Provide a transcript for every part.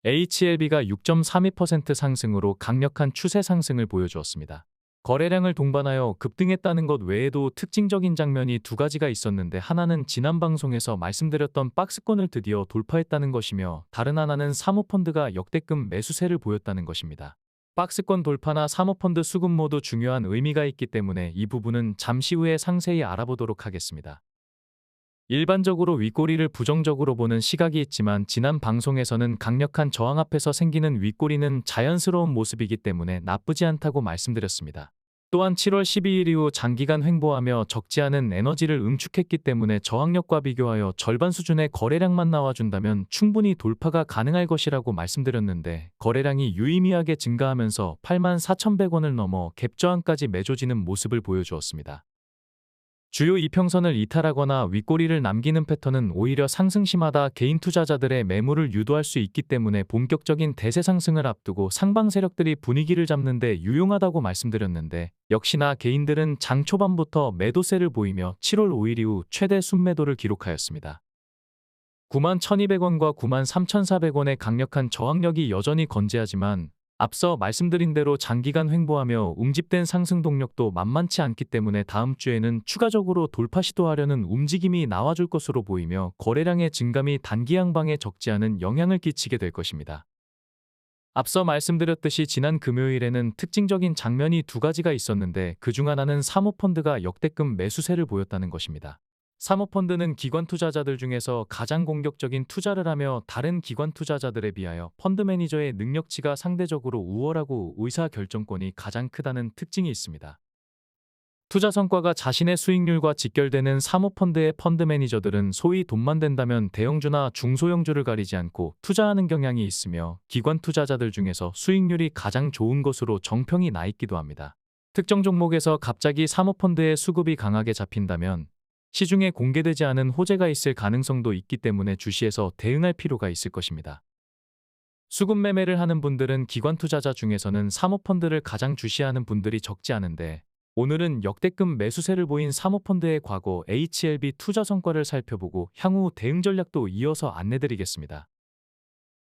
HLB가 6.32% 상승으로 강력한 추세 상승을 보여주었습니다. 거래량을 동반하여 급등했다는 것 외에도 특징적인 장면이 두 가지가 있었는데, 하나는 지난 방송에서 말씀드렸던 박스권을 드디어 돌파했다는 것이며, 다른 하나는 사모펀드가 역대급 매수세를 보였다는 것입니다. 박스권 돌파나 사모펀드 수급 모두 중요한 의미가 있기 때문에 이 부분은 잠시 후에 상세히 알아보도록 하겠습니다. 일반적으로 윗꼬리를 부정적으로 보는 시각이 있지만, 지난 방송에서는 강력한 저항 앞에서 생기는 윗꼬리는 자연스러운 모습이기 때문에 나쁘지 않다고 말씀드렸습니다. 또한 7월 12일 이후 장기간 횡보하며 적지 않은 에너지를 응축했기 때문에 저항력과 비교하여 절반 수준의 거래량만 나와준다면 충분히 돌파가 가능할 것이라고 말씀드렸는데, 거래량이 유의미하게 증가하면서 84,100원을 넘어 갭저항까지 맺어지는 모습을 보여주었습니다. 주요 이평선을 이탈하거나 윗꼬리를 남기는 패턴은 오히려 상승심마다 개인 투자자들의 매물을 유도할 수 있기 때문에 본격적인 대세 상승을 앞두고 상방 세력들이 분위기를 잡는 데 유용하다고 말씀드렸는데, 역시나 개인들은 장 초반부터 매도세를 보이며 7월 5일 이후 최대 순매도를 기록하였습니다. 91,200원과 93,400원의 강력한 저항력이 여전히 건재하지만, 앞서 말씀드린 대로 장기간 횡보하며 응집된 상승 동력도 만만치 않기 때문에 다음 주에는 추가적으로 돌파 시도하려는 움직임이 나와줄 것으로 보이며, 거래량의 증감이 단기 양방에 적지 않은 영향을 끼치게 될 것입니다. 앞서 말씀드렸듯이 지난 금요일에는 특징적인 장면이 두 가지가 있었는데, 그중 하나는 사모펀드가 역대급 매수세를 보였다는 것입니다. 사모펀드는 기관 투자자들 중에서 가장 공격적인 투자를 하며, 다른 기관 투자자들에 비하여 펀드 매니저의 능력치가 상대적으로 우월하고 의사결정권이 가장 크다는 특징이 있습니다. 투자 성과가 자신의 수익률과 직결되는 사모펀드의 펀드 매니저들은 소위 돈만 된다면 대형주나 중소형주를 가리지 않고 투자하는 경향이 있으며, 기관 투자자들 중에서 수익률이 가장 좋은 것으로 정평이 나 있기도 합니다. 특정 종목에서 갑자기 사모펀드의 수급이 강하게 잡힌다면 시중에 공개되지 않은 호재가 있을 가능성도 있기 때문에 주시에서 대응할 필요가 있을 것입니다. 수급 매매를 하는 분들은 기관 투자자 중에서는 사모펀드를 가장 주시하는 분들이 적지 않은데, 오늘은 역대급 매수세를 보인 사모펀드의 과거 HLB 투자 성과를 살펴보고 향후 대응 전략도 이어서 안내드리겠습니다.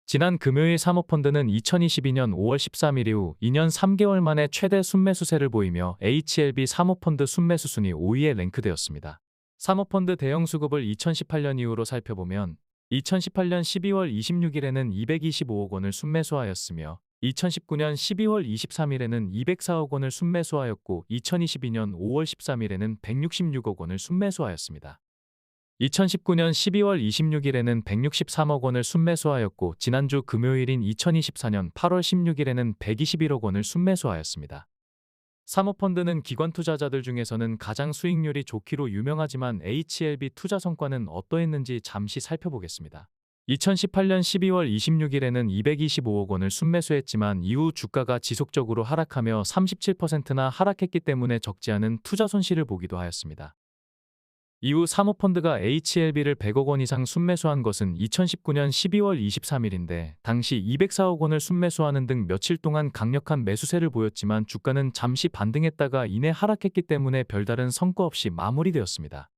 지난 금요일 사모펀드는 2022년 5월 13일 이후 2년 3개월 만에 최대 순매수세를 보이며 HLB 사모펀드 순매수 순위 5위에 랭크되었습니다. 사모펀드 대형 수급을 2018년 이후로 살펴보면 2018년 12월 26일에는 225억 원을 순매수하였으며, 2019년 12월 23일에는 204억 원을 순매수하였고, 2022년 5월 13일에는 166억 원을 순매수하였습니다. 2019년 12월 26일에는 163억 원을 순매수하였고, 지난주 금요일인 2024년 8월 16일에는 121억 원을 순매수하였습니다. 사모펀드는 기관 투자자들 중에서는 가장 수익률이 좋기로 유명하지만, HLB 투자 성과는 어떠했는지 잠시 살펴보겠습니다. 2018년 12월 26일에는 225억 원을 순매수했지만, 이후 주가가 지속적으로 하락하며 37%나 하락했기 때문에 적지 않은 투자 손실을 보기도 하였습니다. 이후 사모펀드가 HLB를 100억 원 이상 순매수한 것은 2019년 12월 23일인데, 당시 204억 원을 순매수하는 등 며칠 동안 강력한 매수세를 보였지만 주가는 잠시 반등했다가 이내 하락했기 때문에 별다른 성과 없이 마무리되었습니다.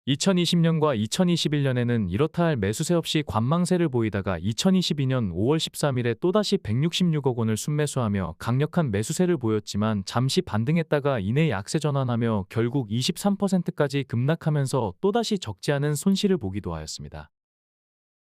2020년과 2021년에는 이렇다 할 매수세 없이 관망세를 보이다가 2022년 5월 13일에 또다시 166억 원을 순매수하며 강력한 매수세를 보였지만 잠시 반등했다가 이내 약세 전환하며 결국 23%까지 급락하면서 또다시 적지 않은 손실을 보기도 하였습니다.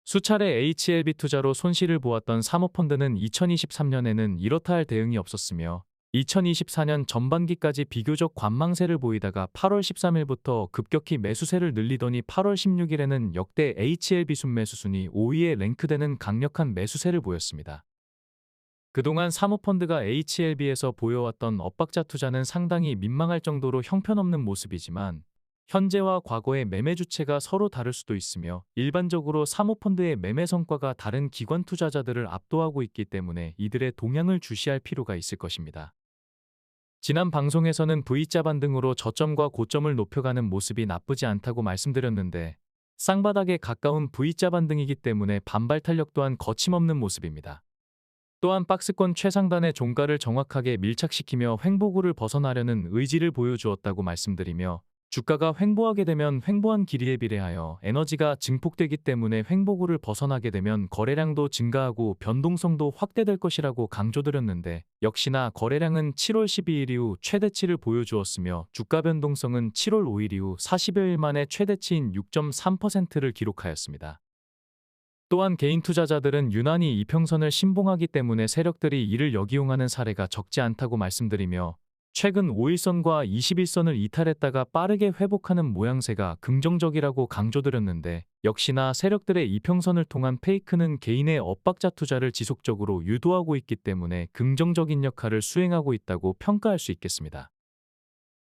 수차례 HLB 투자로 손실을 보았던 사모펀드는 2023년에는 이렇다 할 대응이 없었으며, 2024년 전반기까지 비교적 관망세를 보이다가 8월 13일부터 급격히 매수세를 늘리더니 8월 16일에는 역대 HLB 순매수 순위 5위에 랭크되는 강력한 매수세를 보였습니다. 그동안 사모펀드가 HLB에서 보여왔던 엇박자 투자는 상당히 민망할 정도로 형편없는 모습이지만, 현재와 과거의 매매 주체가 서로 다를 수도 있으며, 일반적으로 사모펀드의 매매 성과가 다른 기관 투자자들을 압도하고 있기 때문에 이들의 동향을 주시할 필요가 있을 것입니다. 지난 방송에서는 V자 반등으로 저점과 고점을 높여가는 모습이 나쁘지 않다고 말씀드렸는데, 쌍바닥에 가까운 V자 반등이기 때문에 반발 탄력 또한 거침없는 모습입니다. 또한 박스권 최상단의 종가를 정확하게 밀착시키며 횡보구를 벗어나려는 의지를 보여주었다고 말씀드리며, 주가가 횡보하게 되면 횡보한 길이에 비례하여 에너지가 증폭되기 때문에 횡보구를 벗어나게 되면 거래량도 증가하고 변동성도 확대될 것이라고 강조드렸는데, 역시나 거래량은 7월 12일 이후 최대치를 보여주었으며 주가 변동성은 7월 5일 이후 40여일 만에 최대치인 6.3%를 기록하였습니다. 또한 개인 투자자들은 유난히 이평선을 신봉하기 때문에 세력들이 이를 역이용하는 사례가 적지 않다고 말씀드리며, 최근 5일선과 21선을 이탈했다가 빠르게 회복하는 모양새가 긍정적이라고 강조드렸는데, 역시나 세력들의 이평선을 통한 페이크는 개인의 엇박자 투자를 지속적으로 유도하고 있기 때문에 긍정적인 역할을 수행하고 있다고 평가할 수 있겠습니다.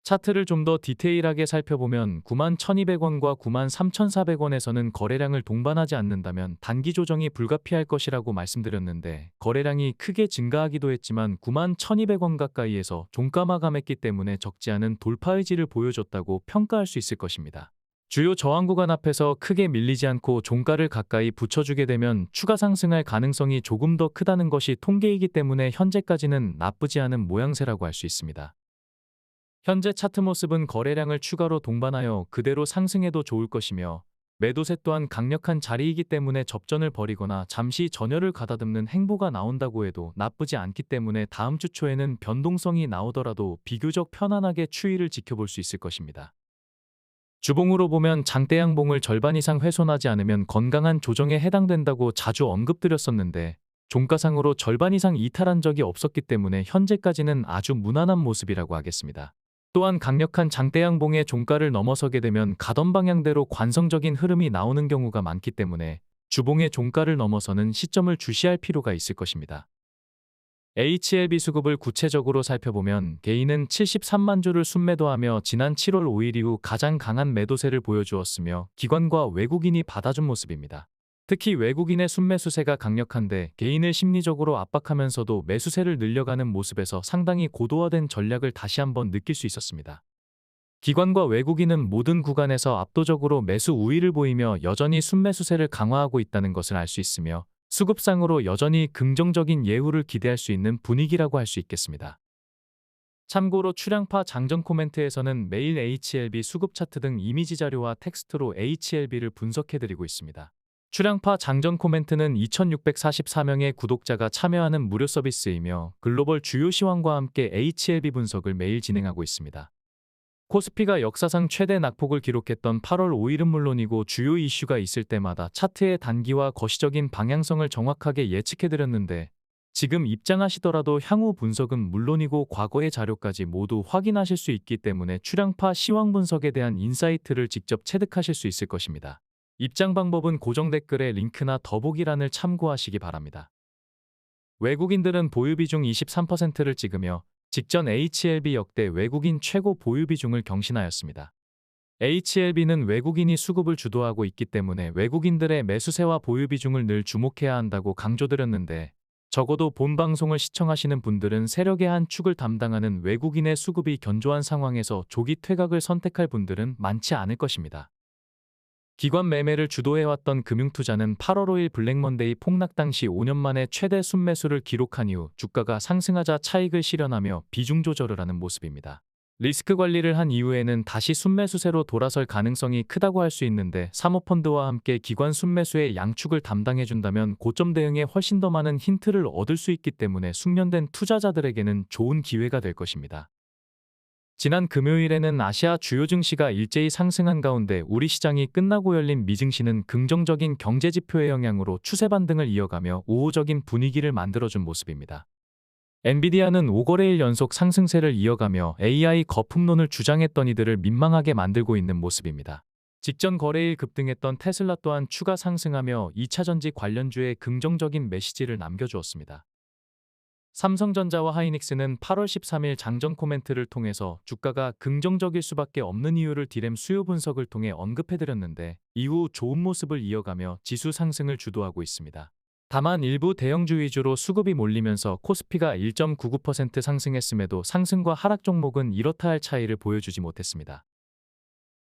차트를 좀 더 디테일하게 살펴보면 91,200원과 93,400원에서는 거래량을 동반하지 않는다면 단기 조정이 불가피할 것이라고 말씀드렸는데, 거래량이 크게 증가하기도 했지만 91,200원 가까이에서 종가 마감했기 때문에 적지 않은 돌파 의지를 보여줬다고 평가할 수 있을 것입니다. 주요 저항 구간 앞에서 크게 밀리지 않고 종가를 가까이 붙여주게 되면 추가 상승할 가능성이 조금 더 크다는 것이 통계이기 때문에 현재까지는 나쁘지 않은 모양새라고 할 수 있습니다. 현재 차트 모습은 거래량을 추가로 동반하여 그대로 상승해도 좋을 것이며, 매도세 또한 강력한 자리이기 때문에 접전을 벌이거나 잠시 전열을 가다듬는 행보가 나온다고 해도 나쁘지 않기 때문에 다음 주 초에는 변동성이 나오더라도 비교적 편안하게 추이를 지켜볼 수 있을 것입니다. 주봉으로 보면 장대 양봉을 절반 이상 훼손하지 않으면 건강한 조정에 해당된다고 자주 언급드렸었는데, 종가상으로 절반 이상 이탈한 적이 없었기 때문에 현재까지는 아주 무난한 모습이라고 하겠습니다. 또한 강력한 장대 양봉의 종가를 넘어서게 되면 가던 방향대로 관성적인 흐름이 나오는 경우가 많기 때문에 주봉의 종가를 넘어서는 시점을 주시할 필요가 있을 것입니다. HLB 수급을 구체적으로 살펴보면 개인은 73만 주를 순매도하며 지난 7월 5일 이후 가장 강한 매도세를 보여주었으며, 기관과 외국인이 받아준 모습입니다. 특히 외국인의 순매수세가 강력한데 개인을 심리적으로 압박하면서도 매수세를 늘려가는 모습에서 상당히 고도화된 전략을 다시 한번 느낄 수 있었습니다. 기관과 외국인은 모든 구간에서 압도적으로 매수 우위를 보이며 여전히 순매수세를 강화하고 있다는 것을 알 수 있으며, 수급상으로 여전히 긍정적인 예후를 기대할 수 있는 분위기라고 할 수 있겠습니다. 참고로 출량파 장전 코멘트에서는 매일 HLB 수급 차트 등 이미지 자료와 텍스트로 HLB를 분석해드리고 있습니다. 출량파 장전 코멘트는 2,644명의 구독자가 참여하는 무료 서비스이며 글로벌 주요 시황과 함께 HLB 분석을 매일 진행하고 있습니다. 코스피가 역사상 최대 낙폭을 기록했던 8월 5일은 물론이고 주요 이슈가 있을 때마다 차트의 단기와 거시적인 방향성을 정확하게 예측해드렸는데, 지금 입장하시더라도 향후 분석은 물론이고 과거의 자료까지 모두 확인하실 수 있기 때문에 출량파 시황 분석에 대한 인사이트를 직접 체득하실 수 있을 것입니다. 입장 방법은 고정 댓글에 링크나 더보기란을 참고하시기 바랍니다. 외국인들은 보유 비중 23%를 찍으며 직전 HLB 역대 외국인 최고 보유 비중을 경신하였습니다. HLB는 외국인이 수급을 주도하고 있기 때문에 외국인들의 매수세와 보유 비중을 늘 주목해야 한다고 강조드렸는데, 적어도 본 방송을 시청하시는 분들은 세력의 한 축을 담당하는 외국인의 수급이 견조한 상황에서 조기 퇴각을 선택할 분들은 많지 않을 것입니다. 기관 매매를 주도해왔던 금융투자는 8월 5일 블랙먼데이 폭락 당시 5년 만에 최대 순매수를 기록한 이후 주가가 상승하자 차익을 실현하며 비중 조절을 하는 모습입니다. 리스크 관리를 한 이후에는 다시 순매수세로 돌아설 가능성이 크다고 할 수 있는데, 사모펀드와 함께 기관 순매수의 양축을 담당해준다면 고점 대응에 훨씬 더 많은 힌트를 얻을 수 있기 때문에 숙련된 투자자들에게는 좋은 기회가 될 것입니다. 지난 금요일에는 아시아 주요 증시가 일제히 상승한 가운데 우리 시장이 끝나고 열린 미증시는 긍정적인 경제지표의 영향으로 추세 반등을 이어가며 우호적인 분위기를 만들어준 모습입니다. 엔비디아는 5거래일 연속 상승세를 이어가며 AI 거품론을 주장했던 이들을 민망하게 만들고 있는 모습입니다. 직전 거래일 급등했던 테슬라 또한 추가 상승하며 2차전지 관련주에 긍정적인 메시지를 남겨주었습니다. 삼성전자와 하이닉스는 8월 13일 장전 코멘트를 통해서 주가가 긍정적일 수밖에 없는 이유를 디램 수요 분석을 통해 언급해드렸는데, 이후 좋은 모습을 이어가며 지수 상승을 주도하고 있습니다. 다만 일부 대형주 위주로 수급이 몰리면서 코스피가 1.99% 상승했음에도 상승과 하락 종목은 이렇다 할 차이를 보여주지 못했습니다.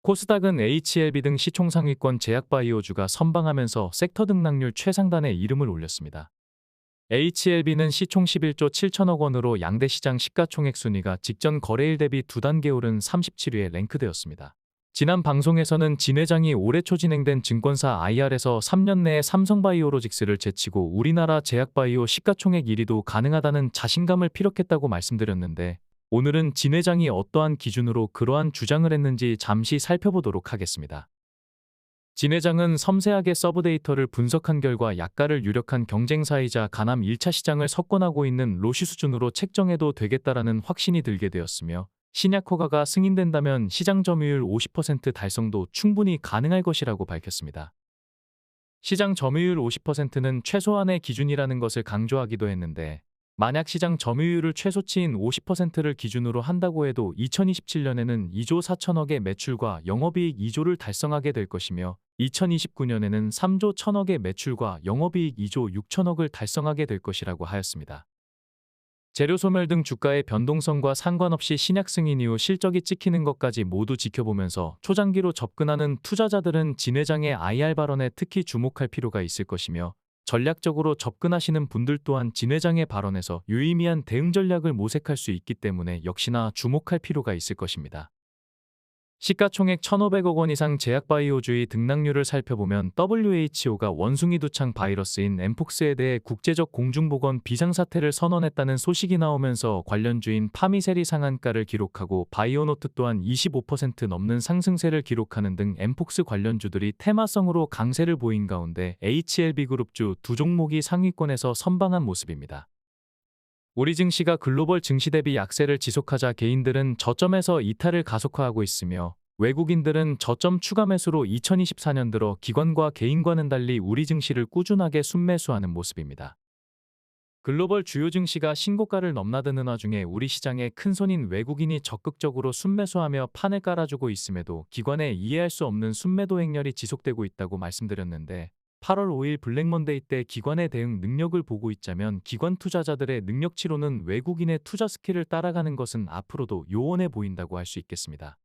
코스닥은 HLB 등 시총상위권 제약바이오주가 선방하면서 섹터 등락률 최상단에 이름을 올렸습니다. HLB는 시총 11조 7천억 원으로 양대 시장 시가총액 순위가 직전 거래일 대비 2단계 오른 37위에 랭크되었습니다. 지난 방송에서는 진 회장이 올해 초 진행된 증권사 IR에서 3년 내에 삼성바이오로직스를 제치고 우리나라 제약바이오 시가총액 1위도 가능하다는 자신감을 피력했다고 말씀드렸는데, 오늘은 진 회장이 어떠한 기준으로 그러한 주장을 했는지 잠시 살펴보도록 하겠습니다. 진 회장은 섬세하게 서브 데이터를 분석한 결과 약가를 유력한 경쟁사이자 간암 1차 시장을 석권하고 있는 로시 수준으로 책정해도 되겠다라는 확신이 들게 되었으며, 신약 허가가 승인된다면 시장 점유율 50% 달성도 충분히 가능할 것이라고 밝혔습니다. 시장 점유율 50%는 최소한의 기준이라는 것을 강조하기도 했는데, 만약 시장 점유율을 최소치인 50%를 기준으로 한다고 해도 2027년에는 2조 4천억의 매출과 영업이익 2조를 달성하게 될 것이며, 2029년에는 3조 1천억의 매출과 영업이익 2조 6천억을 달성하게 될 것이라고 하였습니다. 재료 소멸 등 주가의 변동성과 상관없이 신약 승인 이후 실적이 찍히는 것까지 모두 지켜보면서 초장기로 접근하는 투자자들은 진 회장의 IR 발언에 특히 주목할 필요가 있을 것이며, 전략적으로 접근하시는 분들 또한 진 회장의 발언에서 유의미한 대응 전략을 모색할 수 있기 때문에 역시나 주목할 필요가 있을 것입니다. 시가총액 1,500억 원 이상 제약바이오주의 등락률을 살펴보면 WHO가 원숭이 두창 바이러스인 엠폭스에 대해 국제적 공중보건 비상사태를 선언했다는 소식이 나오면서 관련주인 파미셀이 상한가를 기록하고 바이오노트 또한 25% 넘는 상승세를 기록하는 등 엠폭스 관련주들이 테마성으로 강세를 보인 가운데 HLB그룹주 두 종목이 상위권에서 선방한 모습입니다. 우리 증시가 글로벌 증시 대비 약세를 지속하자 개인들은 저점에서 이탈을 가속화하고 있으며, 외국인들은 저점 추가 매수로 2024년 들어 기관과 개인과는 달리 우리 증시를 꾸준하게 순매수하는 모습입니다. 글로벌 주요 증시가 신고가를 넘나드는 와중에 우리 시장의 큰손인 외국인이 적극적으로 순매수하며 판을 깔아주고 있음에도 기관의 이해할 수 없는 순매도 행렬이 지속되고 있다고 말씀드렸는데, 8월 5일 블랙먼데이 때 기관의 대응 능력을 보고 있자면 기관 투자자들의 능력치로는 외국인의 투자 스킬을 따라가는 것은 앞으로도 요원해 보인다고 할 수 있겠습니다.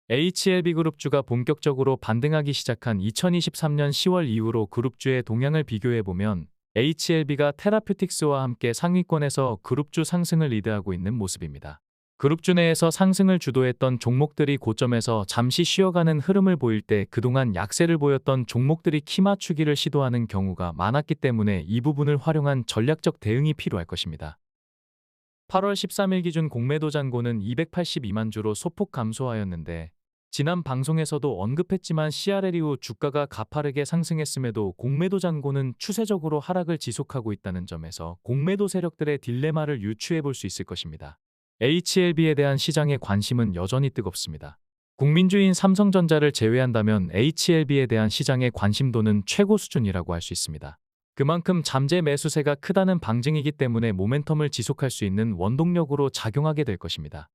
HLB그룹주가 본격적으로 반등하기 시작한 2023년 10월 이후로 그룹주의 동향을 비교해보면 HLB가 테라퓨틱스와 함께 상위권에서 그룹주 상승을 리드하고 있는 모습입니다. 그룹주 내에서 상승을 주도했던 종목들이 고점에서 잠시 쉬어가는 흐름을 보일 때 그동안 약세를 보였던 종목들이 키 맞추기를 시도하는 경우가 많았기 때문에 이 부분을 활용한 전략적 대응이 필요할 것입니다. 8월 13일 기준 공매도 잔고는 282만 주로 소폭 감소하였는데, 지난 방송에서도 언급했지만 CRL 이후 주가가 가파르게 상승했음에도 공매도 잔고는 추세적으로 하락을 지속하고 있다는 점에서 공매도 세력들의 딜레마를 유추해 볼 수 있을 것입니다. HLB에 대한 시장의 관심은 여전히 뜨겁습니다. 국민주인 삼성전자를 제외한다면 HLB에 대한 시장의 관심도는 최고 수준이라고 할 수 있습니다. 그만큼 잠재 매수세가 크다는 방증이기 때문에 모멘텀을 지속할 수 있는 원동력으로 작용하게 될 것입니다.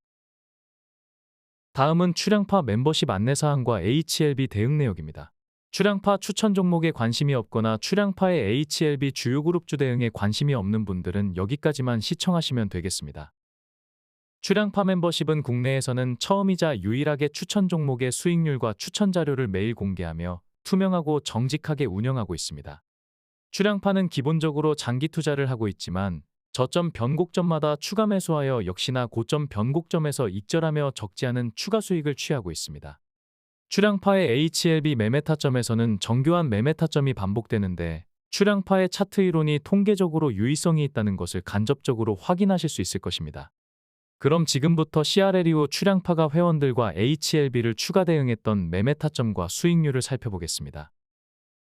다음은 출량파 멤버십 안내사항과 HLB 대응 내역입니다. 출량파 추천 종목에 관심이 없거나 출량파의 HLB 주요 그룹주 대응에 관심이 없는 분들은 여기까지만 시청하시면 되겠습니다. 출량파 멤버십은 국내에서는 처음이자 유일하게 추천 종목의 수익률과 추천 자료를 매일 공개하며 투명하고 정직하게 운영하고 있습니다. 출량파는 기본적으로 장기 투자를 하고 있지만 저점 변곡점마다 추가 매수하여 역시나 고점 변곡점에서 익절하며 적지 않은 추가 수익을 취하고 있습니다. 출량파의 HLB 매매 타점에서는 정교한 매매 타점이 반복되는데, 출량파의 차트 이론이 통계적으로 유의성이 있다는 것을 간접적으로 확인하실 수 있을 것입니다. 그럼 지금부터 CRL 이후 출량파가 회원들과 HLB를 추가 대응했던 매매 타점과 수익률을 살펴보겠습니다.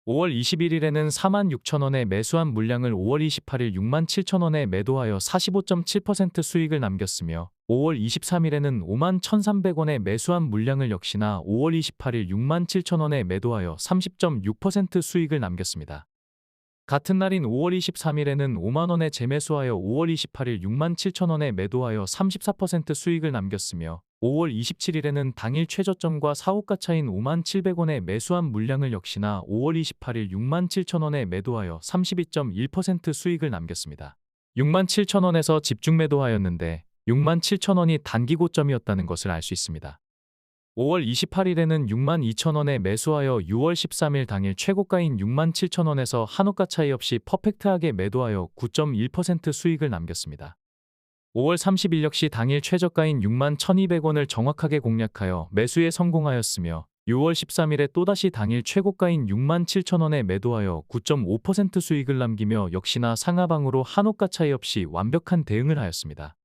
5월 21일에는 46,000원에 매수한 물량을 5월 28일 67,000원에 매도하여 45.7% 수익을 남겼으며, 5월 23일에는 51,300원에 매수한 물량을 역시나 5월 28일 67,000원에 매도하여 30.6% 수익을 남겼습니다. 같은 날인 5월 23일에는 5만원에 재매수하여 5월 28일 67,000원에 매도하여 34% 수익을 남겼으며, 5월 27일에는 당일 최저점과 사호가 차인 57,000원에 매수한 물량을 역시나 5월 28일 67,000원에 매도하여 32.1% 수익을 남겼습니다. 67,000원에서 집중 매도하였는데 67,000원이 단기 고점이었다는 것을 알 수 있습니다. 5월 28일에는 62,000원에 매수하여 6월 13일 당일 최고가인 67,000원에서 한호가 차이 없이 퍼펙트하게 매도하여 9.1% 수익을 남겼습니다. 5월 30일 역시 당일 최저가인 61,200원을 정확하게 공략하여 매수에 성공하였으며 6월 13일에 또다시 당일 최고가인 67,000원에 매도하여 9.5% 수익을 남기며 역시나 상하방으로 한호가 차이 없이 완벽한 대응을 하였습니다.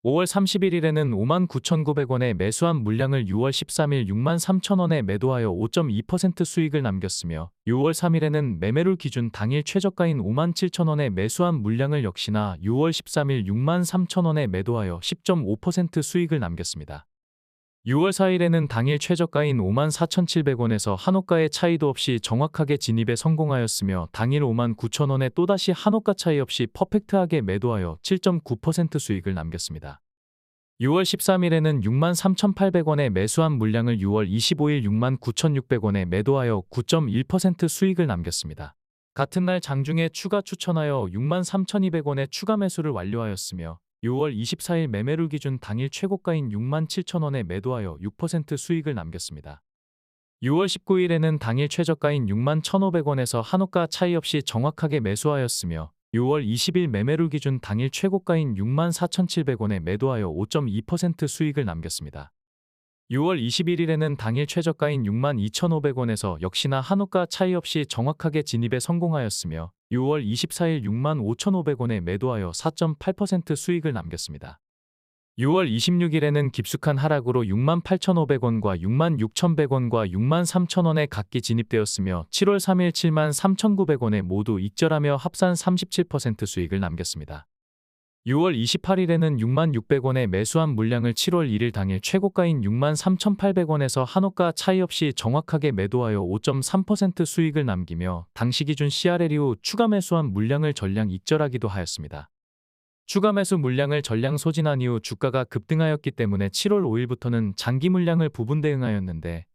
5월 31일에는 59,900원에 매수한 물량을 6월 13일 63,000원에 매도하여 5.2% 수익을 남겼으며 6월 3일에는 매매룰 기준 당일 최저가인 57,000원에 매수한 물량을 역시나 6월 13일 63,000원에 매도하여 10.5% 수익을 남겼습니다. 6월 4일에는 당일 최저가인 54,700원에서 한호가의 차이도 없이 정확하게 진입에 성공하였으며 당일 59,000원에 또다시 한호가 차이 없이 퍼펙트하게 매도하여 7.9% 수익을 남겼습니다. 6월 13일에는 63,800원에 매수한 물량을 6월 25일 69,600원에 매도하여 9.1% 수익을 남겼습니다. 같은 날 장중에 추가 추천하여 63,200원에 추가 매수를 완료하였으며 6월 24일 매매룰 기준 당일 최고가인 67,000원에 매도하여 6% 수익을 남겼습니다. 6월 19일에는 당일 최저가인 61,500원에서 한호가 차이 없이 정확하게 매수하였으며 6월 20일 매매룰 기준 당일 최고가인 64,700원에 매도하여 5.2% 수익을 남겼습니다. 6월 21일에는 당일 최저가인 62,500원에서 역시나 한호가 차이 없이 정확하게 진입에 성공하였으며 6월 24일 65,500원에 매도하여 4.8% 수익을 남겼습니다. 6월 26일에는 깊숙한 하락으로 68,500원과 66,100원과 63,000원에 각기 진입되었으며 7월 3일 73,900원에 모두 익절하며 합산 37% 수익을 남겼습니다. 6월 28일에는 66,000원에 매수한 물량을 7월 1일 당일 최고가인 63,800원에서 한호가 차이 없이 정확하게 매도하여 5.3% 수익을 남기며 당시 기준 CRL 이후 추가 매수한 물량을 전량 익절하기도 하였습니다. 추가 매수 물량을 전량 소진한 이후 주가가 급등하였기 때문에 7월 5일부터는 장기 물량을 부분 대응하였는데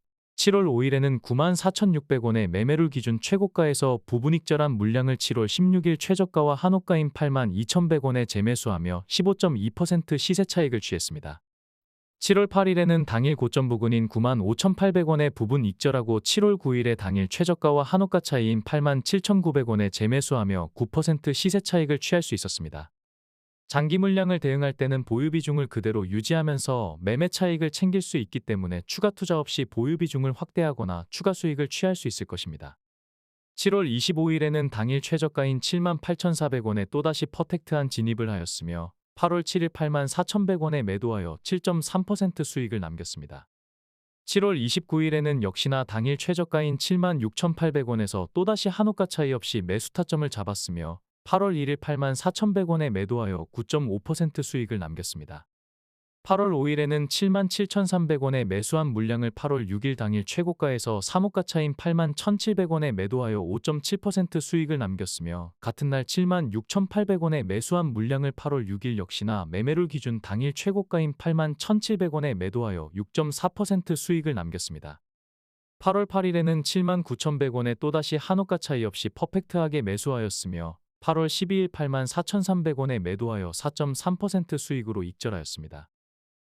7월 5일에는 94,600원의 매매룰 기준 최고가에서 부분 익절한 물량을 7월 16일 최저가와 한호가인 82,100원에 재매수하며 15.2% 시세 차익을 취했습니다. 7월 8일에는 당일 고점 부근인 95,800원에 부분 익절하고 7월 9일에 당일 최저가와 한호가 차이인 87,900원에 재매수하며 9% 시세 차익을 취할 수 있었습니다. 장기 물량을 대응할 때는 보유 비중을 그대로 유지하면서 매매 차익을 챙길 수 있기 때문에 추가 투자 없이 보유 비중을 확대하거나 추가 수익을 취할 수 있을 것입니다. 7월 25일에는 당일 최저가인 78,400원에 또다시 퍼펙트한 진입을 하였으며 8월 7일 84,100원에 매도하여 7.3% 수익을 남겼습니다. 7월 29일에는 역시나 당일 최저가인 76,800원에서 또다시 한호가 차이 없이 매수 타점을 잡았으며 8월 1일 84,100원에 매도하여 9.5% 수익을 남겼습니다. 8월 5일에는 77,300원에 매수한 물량을 8월 6일 당일 최고가에서 3호가 차인 81,700원에 매도하여 5.7% 수익을 남겼으며 같은 날 76,800원에 매수한 물량을 8월 6일 역시나 매매룰 기준 당일 최고가인 81,700원에 매도하여 6.4% 수익을 남겼습니다. 8월 8일에는 79,100원에 또다시 한호가 차이 없이 퍼펙트하게 매수하였으며 8월 12일 84,300원에 매도하여 4.3% 수익으로 익절하였습니다.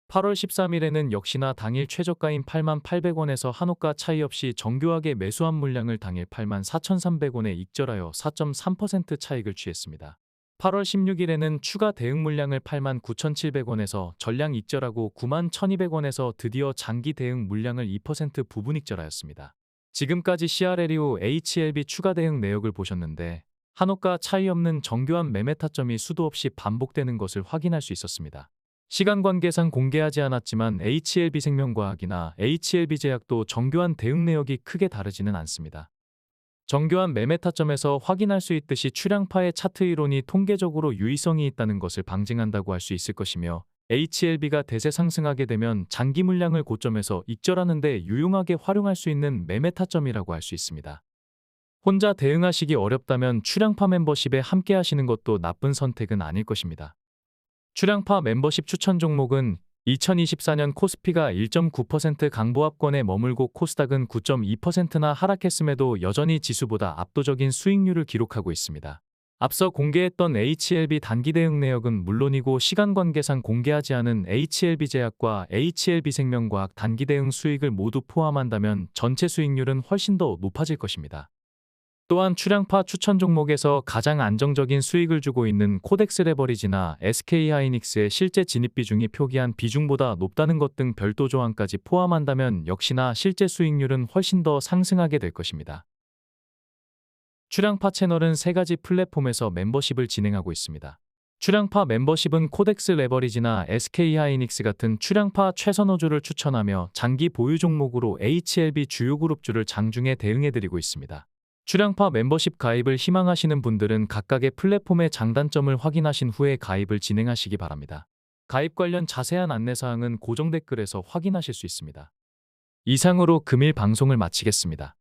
8월 13일에는 역시나 당일 최저가인 88,000원에서 한호가 차이 없이 정교하게 매수한 물량을 당일 84,300원에 익절하여 4.3% 차익을 취했습니다. 8월 16일에는 추가 대응 물량을 89,700원에서 전량 익절하고 91,200원에서 드디어 장기 대응 물량을 2% 부분 익절하였습니다. 지금까지 CRL 이후 HLB 추가 대응 내역을 보셨는데 한호가 차이 없는 정교한 매매 타점이 수도 없이 반복되는 것을 확인할 수 있었습니다. 시간 관계상 공개하지 않았지만 HLB생명과학이나 HLB제약도 정교한 대응 내역이 크게 다르지는 않습니다. 정교한 매매 타점에서 확인할 수 있듯이 출량파의 차트 이론이 통계적으로 유의성이 있다는 것을 방증한다고 할 수 있을 것이며 HLB가 대세 상승하게 되면 장기 물량을 고점에서 익절하는 데 유용하게 활용할 수 있는 매매 타점이라고 할 수 있습니다. 혼자 대응하시기 어렵다면 출량파 멤버십에 함께 하시는 것도 나쁜 선택은 아닐 것입니다. 출량파 멤버십 추천 종목은 2024년 코스피가 1.9% 강보합권에 머물고 코스닥은 9.2%나 하락했음에도 여전히 지수보다 압도적인 수익률을 기록하고 있습니다. 앞서 공개했던 HLB 단기 대응 내역은 물론이고 시간 관계상 공개하지 않은 HLB제약과 HLB생명과학 단기 대응 수익을 모두 포함한다면 전체 수익률은 훨씬 더 높아질 것입니다. 또한 출향파 추천 종목에서 가장 안정적인 수익을 주고 있는 코덱스 레버리지나 SK하이닉스의 실제 진입 비중이 표기한 비중보다 높다는 것 등 별도 조항까지 포함한다면 역시나 실제 수익률은 훨씬 더 상승하게 될 것입니다. 출향파 채널은 3가지 플랫폼에서 멤버십을 진행하고 있습니다. 출향파 멤버십은 코덱스 레버리지나 SK하이닉스 같은 출향파 최선호주를 추천하며 장기 보유 종목으로 HLB 주요 그룹주를 장중에 대응해드리고 있습니다. 출향파 멤버십 가입을 희망하시는 분들은 각각의 플랫폼의 장단점을 확인하신 후에 가입을 진행하시기 바랍니다. 가입 관련 자세한 안내사항은 고정 댓글에서 확인하실 수 있습니다. 이상으로 금일 방송을 마치겠습니다.